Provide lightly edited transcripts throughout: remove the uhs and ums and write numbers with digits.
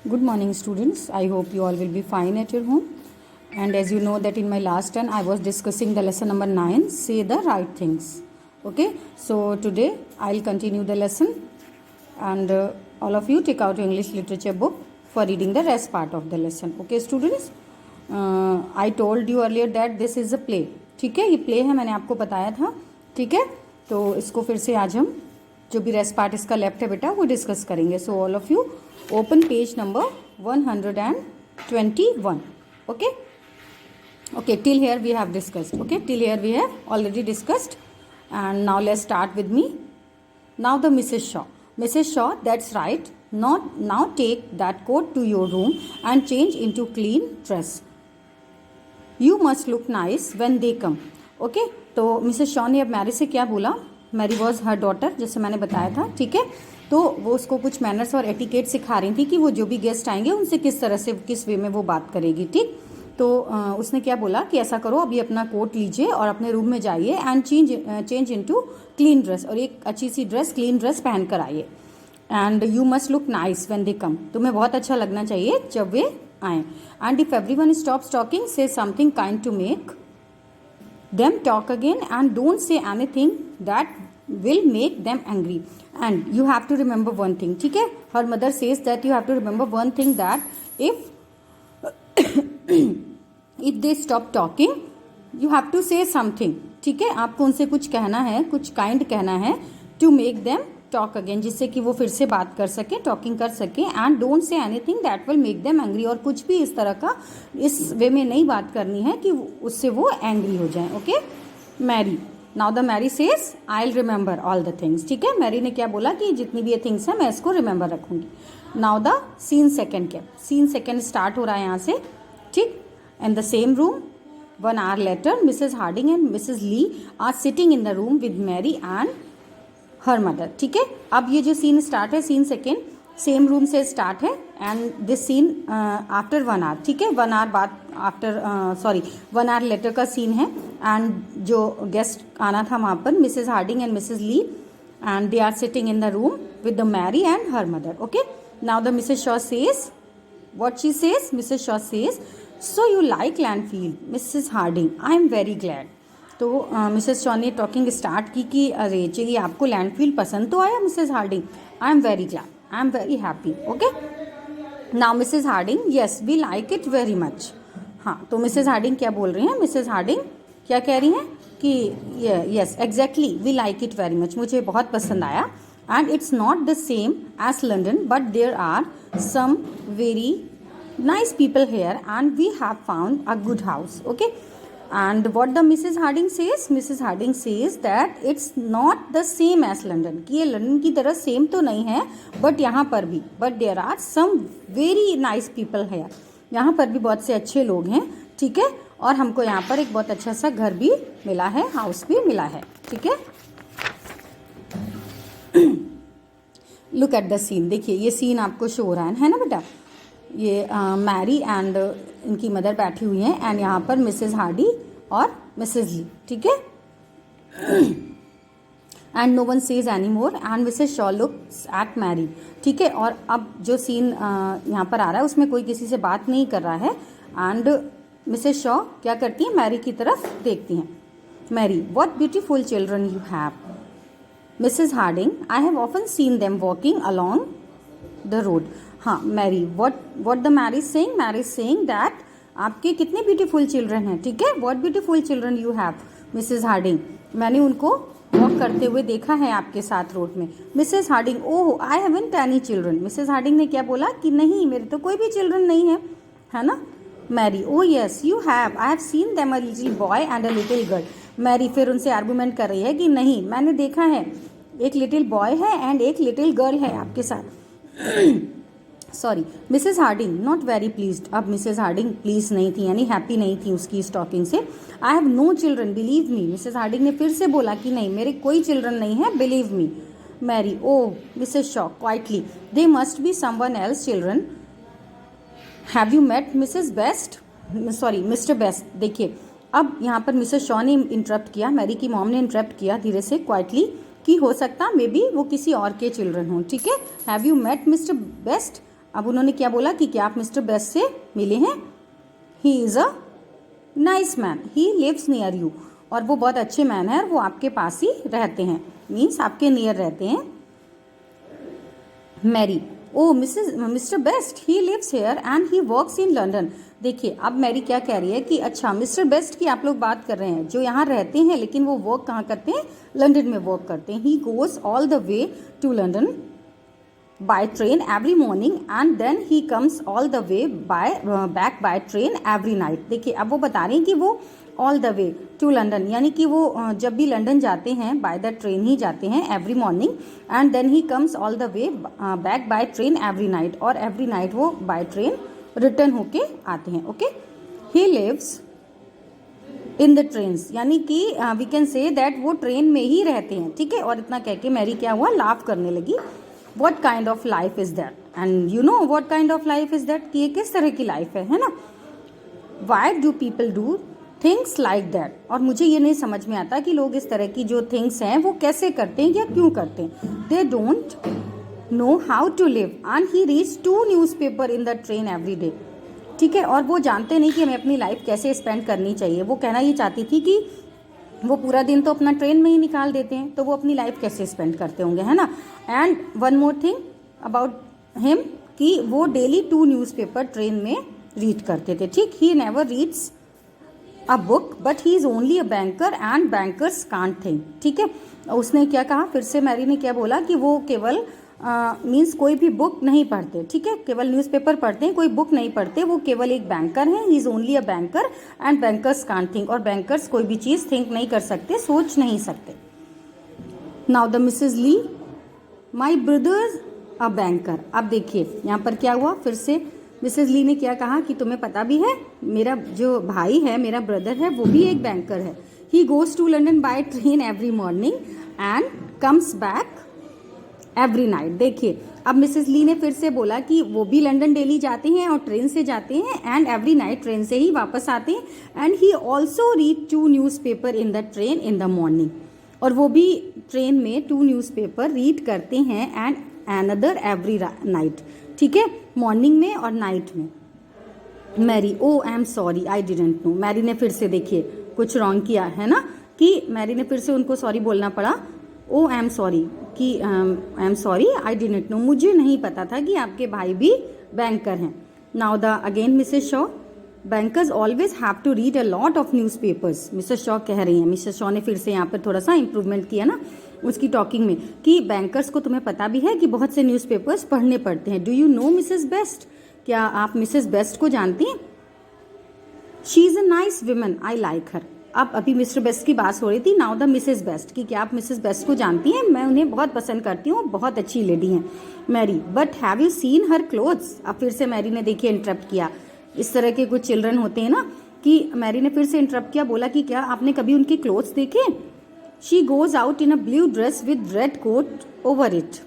Good morning, students. I hope you all will be fine at your home. And as you know that in my last turn, I was discussing the lesson number 9, say the right things. Okay, so today I'll continue the lesson, and all of you take out your English literature book for reading the rest part of the lesson. Okay, students, I told you earlier that this is a play. ठीक है, ये play है, मैंने आपको बताया था. ठीक है, तो इसको फिर से आज हम जो भी रेस्ट पार्ट इसका लेफ्ट है बेटा वो डिस्कस करेंगे. So all of you open page number 121. Okay, till here we have discussed. Okay, till here we have already discussed, and now let's start with me. Now the Mrs. Shaw, that's right. Now take that coat to your room and change into clean dress. You must look nice when they come. Okay, तो Mrs Shaw ने अब Mary से क्या बोला. Mary was her daughter, जैसे मैंने बताया था. ठीक है, तो वो उसको कुछ मैनर्स और एटिकेट सिखा रही थी कि वो जो भी गेस्ट आएंगे उनसे किस तरह से, किस वे में वो बात करेगी. ठीक, तो उसने क्या बोला कि ऐसा करो, अभी अपना कोट लीजिए और अपने रूम में जाइए and change into clean dress, और एक अच्छी सी ड्रेस, क्लीन ड्रेस पहन कर आइए. And you must look nice when they come, तुम्हें बहुत अच्छा लगना चाहिए जब वे आए. And if everyone stops talking say something kind to make them talk again, and don't say anything that will make them angry. And you have to remember one thing. ठीक है, her mother says that you have to remember one thing, that if they stop talking you have to say something. ठीक है, आपको उनसे कुछ कहना है, कुछ काइंड कहना है, to make them talk again, जिससे कि वो फिर से बात कर सके, टॉकिंग कर सके. And don't say anything that will make them angry, और कुछ भी इस तरह का इस वे में नहीं बात करनी है कि उससे वो एंग्री हो जाए. Okay, Mary, now the Mary says I will remember all the things. ठीक है, मैरी ने क्या बोला कि जितनी भी ये थिंग्स है मैं इसको रिमेंबर रखूंगी. Now the scene second start हो रहा है यहाँ से. ठीक, in the same room 1 hour later Mrs Harding and Mrs Lee are sitting in the room with Mary and her mother. ठीक है, अब ये जो सीन स्टार्ट है, सीन सेकेंड सेम रूम से स्टार्ट है, and this scene after 1 hour. ठीक है, 1 hour बाद आफ्टर 1 hour लेटर का सीन है. एंड जो गेस्ट आना था वहाँ पर Mrs Harding and Mrs Lee, and they are sitting in the room with the Mary and her mother. Okay, now the Mrs Shaw says what she says. Mrs Shaw says so you like Landfield. Mrs Harding I am very glad. तो Mrs Shaw ने talking start की कि अरे चलिए आपको लैंडफील्ड पसंद तो आया. Mrs Harding I am very glad, I am very happy. Okay, now Mrs Harding yes we like it very much. हाँ, तो मिसेस हार्डिंग क्या बोल रही हैं, मिसेस हार्डिंग क्या कह रही हैं कि yes exactly we like it very much, मुझे बहुत पसंद आया. And it's not the same as London but there are some very nice people here and we have found a good house. Okay, and what the Mrs. Harding says, Mrs. Harding says that it's not the same as London, कि ये London की तरह same तो नहीं है, but यहाँ पर भी but there are some very nice people here, यहाँ पर भी बहुत से अच्छे लोग हैं. ठीक है, और हमको यहाँ पर एक बहुत अच्छा सा घर भी मिला है, हाउस भी मिला है. ठीक है, लुक एट द सीन. देखिए ये सीन आपको शो हो रहा है ना बेटा. ये मैरी एंड इनकी मदर बैठी हुई हैं, एंड यहाँ पर मिसेस हार्डी और मिसेस ली. ठीक है, and no one says any more and Mrs Shaw looks at Mary. ठीक है, और अब जो सीन यहाँ पर आ रहा है उसमें कोई किसी से बात नहीं कर रहा है, एंड मिसेस शॉ क्या करती हैं, मैरी की तरफ देखती हैं. Mary, what beautiful children you have. Mrs Harding, I have often seen them walking along the road. हाँ, Mary, what the Mary saying, Mary saying that आपके कितने ब्यूटीफुल चिल्ड्रन हैं. ठीक है, what beautiful children you have. Mrs Harding, मैंने उनको walk करते हुए देखा है आपके साथ रोड में. Mrs Harding, oh I haven't any children. Mrs Harding ने क्या बोला कि नहीं मेरे तो कोई भी चिल्ड्रन नहीं है ना. Mary, oh yes you have, I have seen them a little boy and a little girl. Mary फिर उनसे आर्गूमेंट कर रही है कि नहीं मैंने देखा है, एक लिटिल बॉय है एंड एक लिटिल गर्ल है आपके साथ. Sorry, Mrs Harding not very pleased. अब मिसेज हार्डिंग प्लीज नहीं थी, यानी हैप्पी नहीं थी उसकी इस टॉकिंग से. I have no children believe me. Mrs Harding ने फिर से बोला कि नहीं मेरे कोई चिल्ड्रन नहीं है, believe me. Mary, oh Mrs Shaw quietly, they must be someone else children. Have you met Mrs Best, sorry Mr Best. देखिए अब यहाँ पर मिसेज शॉ ने इंटरप्ट किया, मैरी की मॉम ने इंटरप्ट किया धीरे से क्वाइटली कि हो सकता मे बी वो किसी और के चिल्ड्रन हों. ठीक है, have you met Mr Best. अब उन्होंने क्या बोला कि क्या आप मिस्टर बेस्ट से मिले हैं? He is a nice man, he lives near you, और वो बहुत अच्छे मैन है और वो आपके पास ही रहते हैं, मीन्स आपके नियर रहते हैं। Mary, oh Mr Best he lives here and he works in London. देखिए अब मैरी क्या कह रही है कि अच्छा मिस्टर बेस्ट की आप लोग बात कर रहे हैं जो यहाँ रहते हैं, लेकिन वो वर्क कहाँ करते हैं? लंदन में वर्क करते हैं। He goes all the way to London by train every morning and then he comes all the way back by train every night। देखिए अब वो बता रही हैं कि वो all the way to London, यानी कि वो जब भी लंदन जाते हैं by the train ही जाते हैं every morning and then he comes all the way back by train every night, और every night वो by train return होके आते हैं। Okay, he lives in the trains, यानी कि वी कैन से दैट वो ट्रेन में ही रहते हैं। ठीक है, और इतना कह के मैरी क्या हुआ? लाफ करने लगी। What kind of life is that? And you know what kind of life is that? कि ये किस तरह की लाइफ है ना? Why do people do things like that? और मुझे ये नहीं समझ में आता कि लोग इस तरह की जो थिंग्स हैं वो कैसे करते हैं या क्यों करते हैं। They don't know how to live and he reads 2 newspaper in the train every day। ठीक है, और वो जानते नहीं कि हमें अपनी लाइफ कैसे स्पेंड करनी चाहिए। वो कहना ये चाहती थी कि वो पूरा दिन तो अपना ट्रेन में ही निकाल देते हैं, तो वो अपनी लाइफ कैसे स्पेंड करते होंगे, है ना। And one more thing about him कि वो डेली 2 न्यूज़पेपर ट्रेन में रीड करते थे। ठीक, he never reads a book but he is only a banker and bankers can't think. ठीक है, उसने क्या कहा? फिर से मैरी ने क्या बोला कि वो केवल मीन्स कोई भी बुक नहीं पढ़ते। ठीक है, केवल न्यूज़पेपर पढ़ते हैं, कोई बुक नहीं पढ़ते। वो केवल एक बैंकर हैं, he is only a banker and bankers can't think, और बैंकर्स कोई भी चीज़ थिंक नहीं कर सकते, सोच नहीं सकते। Now the Mrs Lee, my brother's a banker. अब देखिए यहाँ पर क्या हुआ? फिर से मिसेज ली ने क्या कहा कि तुम्हें पता भी है मेरा जो भाई है, मेरा ब्रदर है, वो भी एक बैंकर है। He goes to London by train every morning and comes back every night. देखिए अब मिसेस ली ने फिर से बोला कि वो भी लंदन डेली जाते हैं और ट्रेन से जाते हैं एंड एवरी नाइट ट्रेन से ही वापस आते हैं। And he also read 2 newspaper in the train in the morning, और वो भी ट्रेन में 2 न्यूज़पेपर रीड करते हैं एंड अनदर एवरी नाइट। ठीक है, मॉर्निंग में और नाइट में। Mary, oh I am sorry I didn't know. Mary ने फिर से देखिए कुछ रॉन्ग किया है ना, कि मैरी ने फिर से उनको सॉरी बोलना पड़ा। ओ आई एम सॉरी कि आई am sorry I didn't no, मुझे नहीं पता था कि आपके भाई भी बैंकर हैं। Now the again Mrs Shaw, bankers always have to read a lot of newspapers. Mrs Shaw कह रही हैं, मिसेस शॉ ने फिर से यहाँ पर थोड़ा सा इंप्रूवमेंट किया ना उसकी टॉकिंग में, कि बैंकर्स को तुम्हें पता भी है कि बहुत से न्यूज़पेपर्स पढ़ने पड़ते हैं। Do you know Mrs Best? क्या आप मिसेस बेस्ट को जानती हैं? She is a nice woman I like her. अब अभी मिस्टर बेस्ट की बात हो रही थी, नाउ द मिसेस बेस्ट, कि क्या आप मिसेस बेस्ट को जानती हैं? मैं उन्हें बहुत पसंद करती हूँ, बहुत अच्छी लेडी हैं। Mary, but have you seen her clothes? अब फिर से मैरी ने देखिए इंटरप्ट किया। इस तरह के कुछ चिल्ड्रन होते हैं ना, कि मैरी ने फिर से इंटरप्ट किया, बोला कि क्या आपने कभी उनके क्लोथ्स देखे? She goes out in a blue dress with red coat over it.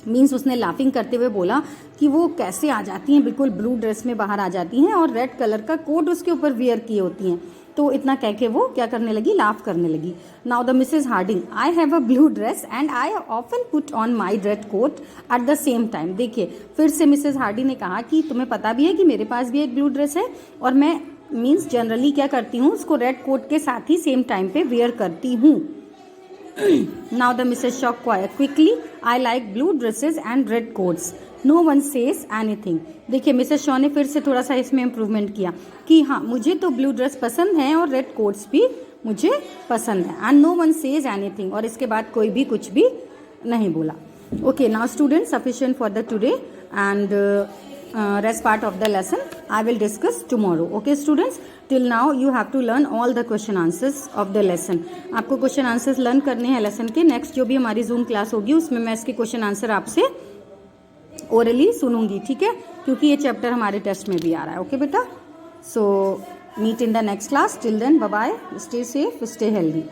Means उसने लाफिंग करते हुए बोला कि वो कैसे आ जाती हैं, बिल्कुल ब्लू ड्रेस में बाहर आ जाती हैं और रेड कलर का कोट उसके ऊपर वियर किए होती हैं। तो इतना कह के वो क्या करने लगी? लाफ करने लगी। Now the Mrs Harding, I have a blue dress and I often put on my red coat at the same time. देखिए फिर से मिसेज हार्डिंग ने कहा कि तुम्हें पता भी है कि मेरे पास भी एक ब्लू ड्रेस है और मैं मीन्स जनरली क्या करती हूँ, उसको रेड कोट के साथ ही सेम टाइम पे वियर करती हूँ। Now the Mrs. Shaw quickly, I like blue dresses and red coats. No one says anything. देखिए मिसेस शॉ ने फिर से थोड़ा सा इसमें इम्प्रूवमेंट किया कि हाँ मुझे तो ब्लू ड्रेस पसंद है और रेड कोट्स भी मुझे पसंद है। And no one says anything, और इसके बाद कोई भी कुछ भी नहीं बोला। Okay now student, sufficient for the today and rest part of the lesson I will discuss tomorrow. Okay students, till now you have to learn all the question answers of the lesson. आपको question answers learn करने हैं lesson के। Next जो भी हमारी zoom class होगी उसमें मैं इसके क्वेश्चन आंसर आपसे ओरली सुनूंगी, ठीक है, क्योंकि ये चैप्टर हमारे टेस्ट में भी आ रहा है। ओके बेटा, so meet in the next class. Till then bye bye, stay safe, stay healthy.